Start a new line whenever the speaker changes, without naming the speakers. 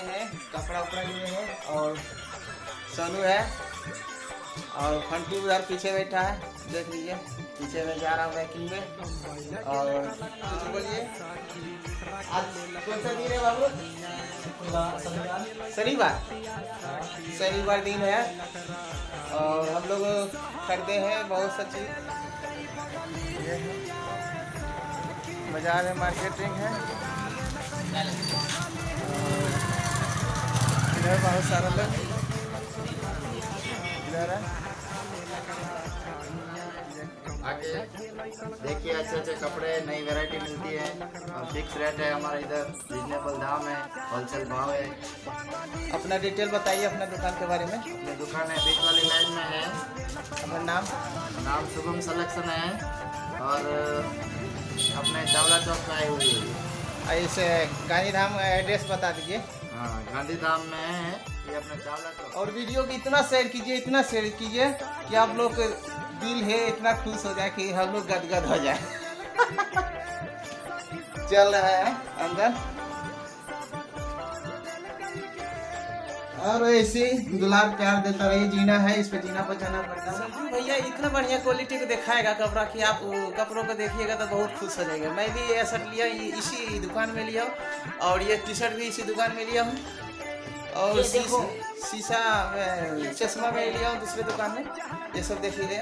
हैं, कपड़ा उपड़ा लिए हैं और सोनू है और फंटू उधर पीछे बैठा है, देख लीजिए पीछे में जा रहा हूँ बैकिंग में। और कुछ बोलिए, आज कौन सा दिन है बाबू? शनिवार दिन है और हम लोग खरीदे हैं बहुत सा चीज। बाजार में मार्केटिंग है, इधर बहुत सारा लोग इधर है।
आगे देखिए अच्छे अच्छे कपड़े नई वैरायटी मिलती है और फिक्स रेट है हमारा इधर, रिजनेबल दाम है, होलसेल भाव है।
अपना डिटेल बताइए अपना दुकान के बारे में।
अपनी दुकान है बीच वाली लाइन में है।
अपना नाम
शुभम सलेक्शन है और अपने चावला चौक में आई हुई है।
ऐसे गांधीधाम एड्रेस बता दीजिए।
हाँ, गांधीधाम में है ये अपना चावला चौक।
और वीडियो को इतना शेयर कीजिए कि आप लोग दिल है इतना खुश हो जाए कि हम लोग गदगद हो जाए। चल रहा है अंदर और ऐसे दुलार प्यार देता रही, जीना है इस पे, जीना पर जाना पड़ता है। भैया इतना बढ़िया क्वालिटी को दिखाएगा कपड़ा कि आप कपड़ों को देखिएगा तो बहुत खुश हो जाएगा। मैं भी ये शर्ट लिया इसी दुकान में लिया और ये टी शर्ट भी इसी दुकान में लिया हूँ और शीशा चश्मा में लिया हूँ दूसरे दुकान में। ये सब देख लीजिए।